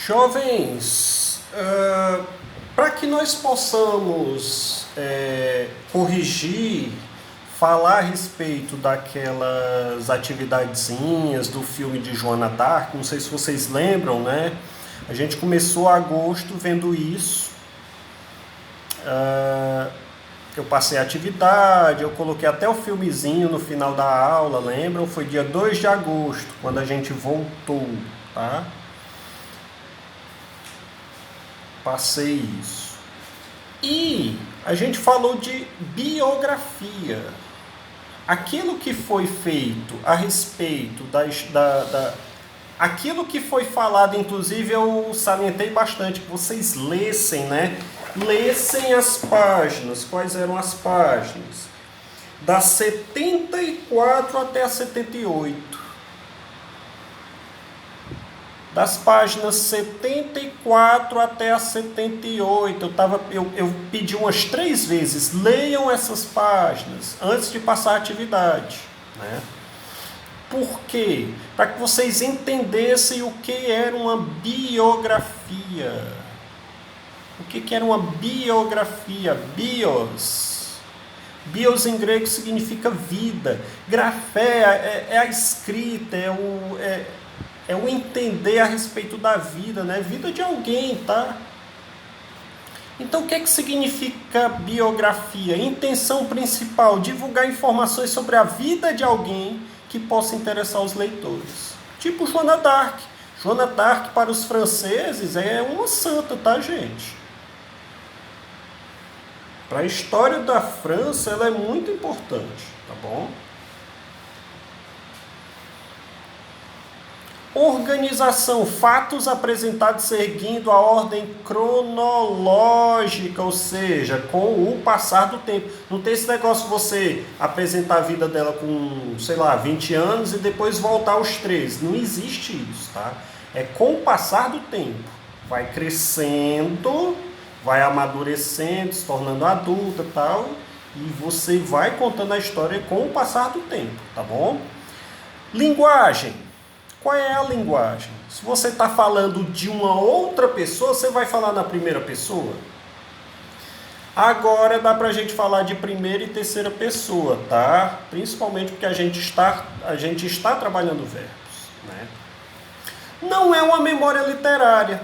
Jovens, para que nós possamos corrigir, falar a respeito daquelas atividadezinhas do filme de Joana d'Arc, não sei se vocês lembram, né? A gente começou agosto vendo isso. Eu passei a atividade, eu coloquei até o filmezinho no final da aula, lembram? Foi dia 2 de agosto, quando a gente voltou, tá? Passei isso. E a gente falou de biografia. Aquilo que foi feito a respeito aquilo que foi falado, inclusive eu salientei bastante, que vocês lessem, né? Lessem as páginas. Quais eram as páginas? Da 74 até a 78. Das páginas 74 até a 78, eu pedi umas 3 vezes, leiam essas páginas antes de passar a atividade, né? Por quê? Para que vocês entendessem o que era uma biografia. O que era uma biografia? Bios. Bios em grego significa vida. Grafé é a escrita, é o entender a respeito da vida, né? Vida de alguém, tá? Então, o que significa biografia? Intenção principal, divulgar informações sobre a vida de alguém que possa interessar os leitores. Tipo Joana d'Arc. Joana d'Arc, para os franceses, é uma santa, tá, gente? Para a história da França, ela é muito importante, tá bom? Organização, fatos apresentados seguindo a ordem cronológica, ou seja, com o passar do tempo. Não tem esse negócio de você apresentar a vida dela com, 20 anos e depois voltar aos 13. Não existe isso, tá? É com o passar do tempo. Vai crescendo, vai amadurecendo, se tornando adulta e tal, e você vai contando a história com o passar do tempo, tá bom? Linguagem. Qual é a linguagem? Se você está falando de uma outra pessoa, você vai falar na primeira pessoa? Agora dá para a gente falar de primeira e terceira pessoa, tá? Principalmente porque a gente está trabalhando verbos, né? Não é uma memória literária.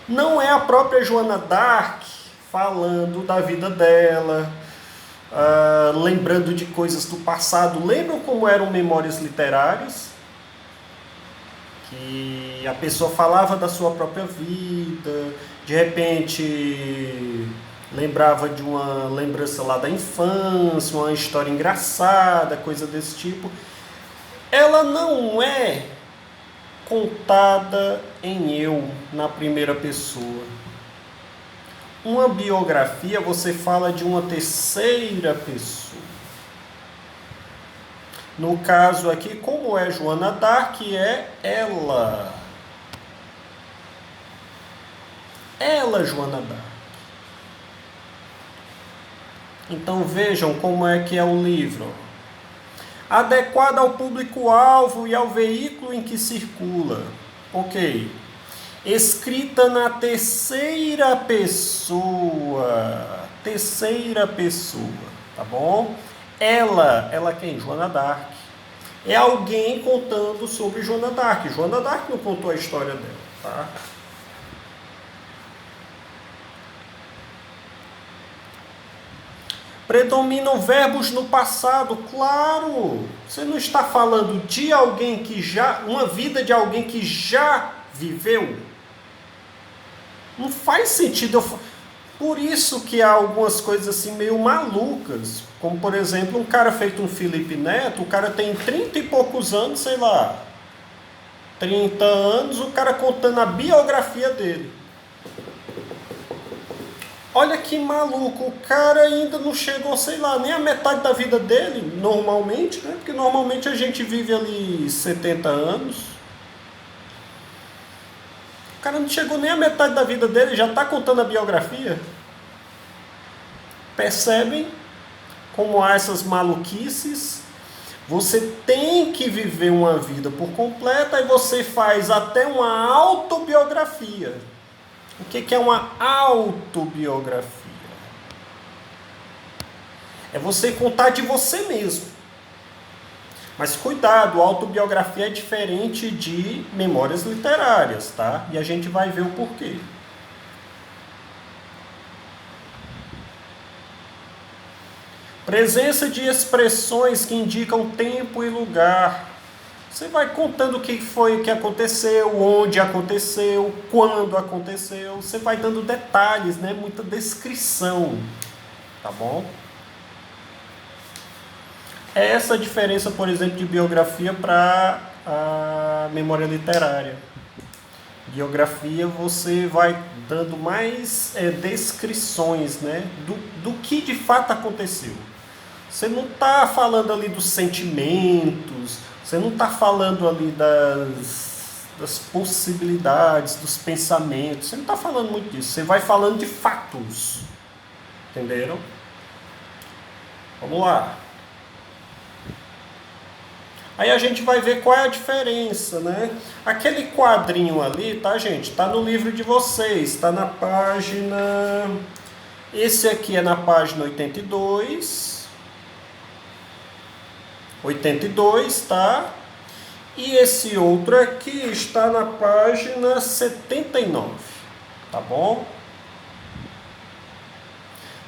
Não é a própria Joana d'Arc falando da vida dela, lembrando de coisas do passado. Lembram como eram memórias literárias? Que a pessoa falava da sua própria vida, de repente lembrava de uma lembrança lá da infância, uma história engraçada, coisa desse tipo. Ela não é contada em eu, na primeira pessoa. Uma biografia, você fala de uma terceira pessoa. No caso aqui, como é Joana d'Arc, é ela. Ela, Joana d'Arc. Então vejam como é que é o livro. Adequado ao público-alvo e ao veículo em que circula. Ok. Escrita na terceira pessoa. Terceira pessoa, tá bom? Ela quem? Joana d'Arc. É alguém contando sobre Joana d'Arc. Joana d'Arc não contou a história dela, tá? Predominam verbos no passado, claro. Você não está falando de alguém que já... uma vida de alguém que já viveu. Não faz sentido. Por isso que há algumas coisas assim meio malucas. Como, por exemplo, um cara feito um Felipe Neto, o cara tem 30 e poucos anos, 30 anos, o cara contando a biografia dele. Olha que maluco, o cara ainda não chegou, nem a metade da vida dele, normalmente, né? Porque normalmente a gente vive ali 70 anos. O cara não chegou nem a metade da vida dele, já está contando a biografia. Percebem como há essas maluquices? Você tem que viver uma vida por completa e você faz até uma autobiografia. O que é uma autobiografia? É você contar de você mesmo. Mas cuidado, autobiografia é diferente de memórias literárias, tá? E a gente vai ver o porquê. Presença de expressões que indicam tempo e lugar. Você vai contando o que foi que aconteceu, onde aconteceu, quando aconteceu. Você vai dando detalhes, né? Muita descrição, tá bom? É essa a diferença, por exemplo, de biografia para a memória literária. Biografia você vai dando mais descrições, né? Do que de fato aconteceu. Você não está falando ali dos sentimentos, você não está falando ali das possibilidades, dos pensamentos, você não está falando muito disso, você vai falando de fatos. Entenderam? Vamos lá. Aí a gente vai ver qual é a diferença, né? Aquele quadrinho ali, tá, gente? Tá no livro de vocês, tá na página... Esse aqui é na página 82, tá? E esse outro aqui está na página 79, tá bom?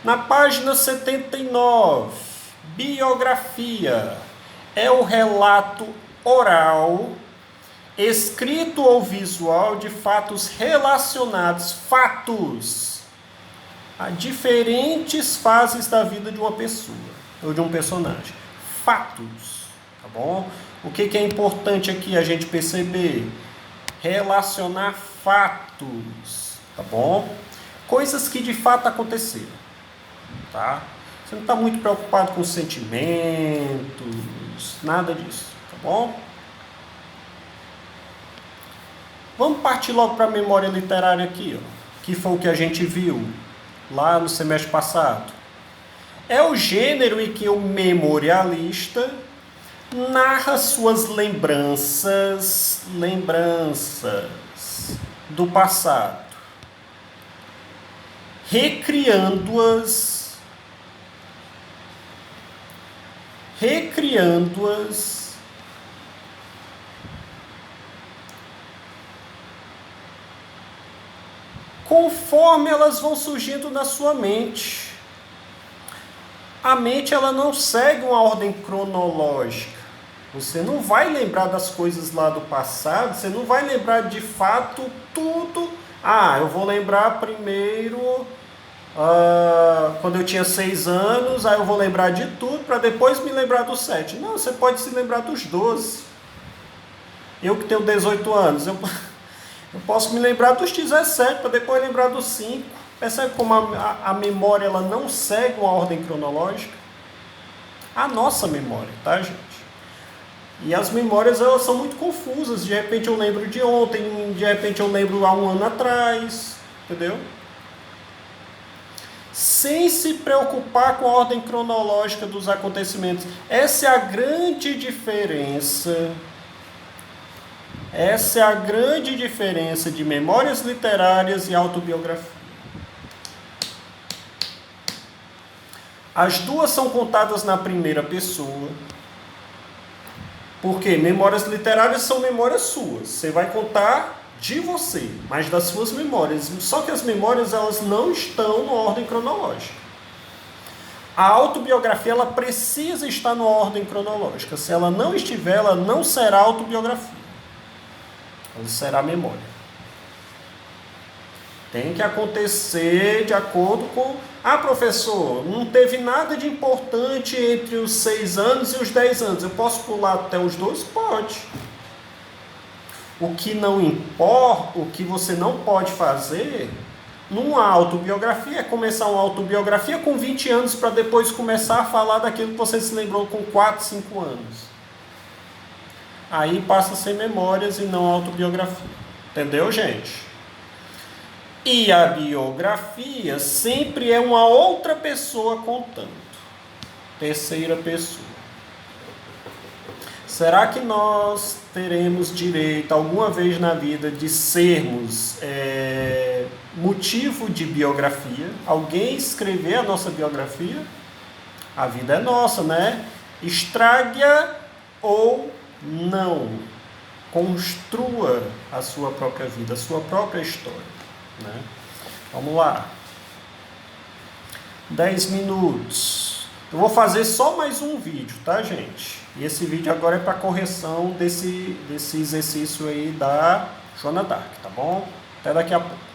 Na página 79, biografia é o relato oral, escrito ou visual de fatos relacionados, a diferentes fases da vida de uma pessoa ou de um personagem. Fatos, tá bom? O que é importante aqui a gente perceber? Relacionar fatos, tá bom? Coisas que de fato aconteceram, tá? Você não está muito preocupado com sentimentos, nada disso, tá bom? Vamos partir logo para a memória literária aqui, ó, que foi o que a gente viu lá no semestre passado. É o gênero em que o memorialista narra suas lembranças do passado, recriando-as conforme elas vão surgindo na sua mente. A mente ela não segue uma ordem cronológica. Você não vai lembrar das coisas lá do passado, você não vai lembrar de fato tudo. Eu vou lembrar primeiro quando eu tinha 6 anos, aí eu vou lembrar de tudo para depois me lembrar dos 7. Não, você pode se lembrar dos 12. Eu que tenho 18 anos, eu posso me lembrar dos 17 para depois lembrar dos 5. Percebe como a memória ela não segue uma ordem cronológica? A nossa memória, tá, gente? E as memórias elas são muito confusas. De repente eu lembro de ontem, de repente eu lembro há um ano atrás, entendeu? Sem se preocupar com a ordem cronológica dos acontecimentos. Essa é a grande diferença. Essa é a grande diferença de memórias literárias e autobiografia. As duas são contadas na primeira pessoa. Porque memórias literárias são memórias suas. Você vai contar de você, mas das suas memórias. Só que as memórias elas não estão na ordem cronológica. A autobiografia ela precisa estar na ordem cronológica. Se ela não estiver, ela não será autobiografia. Ela será memória. Tem que acontecer de acordo com... professor, não teve nada de importante entre os 6 anos e os 10 anos. Eu posso pular até os 12? Pode. O que não importa, o que você não pode fazer numa autobiografia é começar uma autobiografia com 20 anos para depois começar a falar daquilo que você se lembrou com 4, 5 anos. Aí passa a ser memórias e não autobiografia. Entendeu, gente? E a biografia sempre é uma outra pessoa contando. Terceira pessoa. Será que nós teremos direito alguma vez na vida de sermos motivo de biografia? Alguém escrever a nossa biografia? A vida é nossa, né? Estrague-a ou não. Construa a sua própria vida, a sua própria história, né? Vamos lá. 10 minutos. Eu vou fazer só mais um vídeo, tá, gente? E esse vídeo agora é para correção desse exercício aí da Joana d'Arc, tá bom? Até daqui a pouco.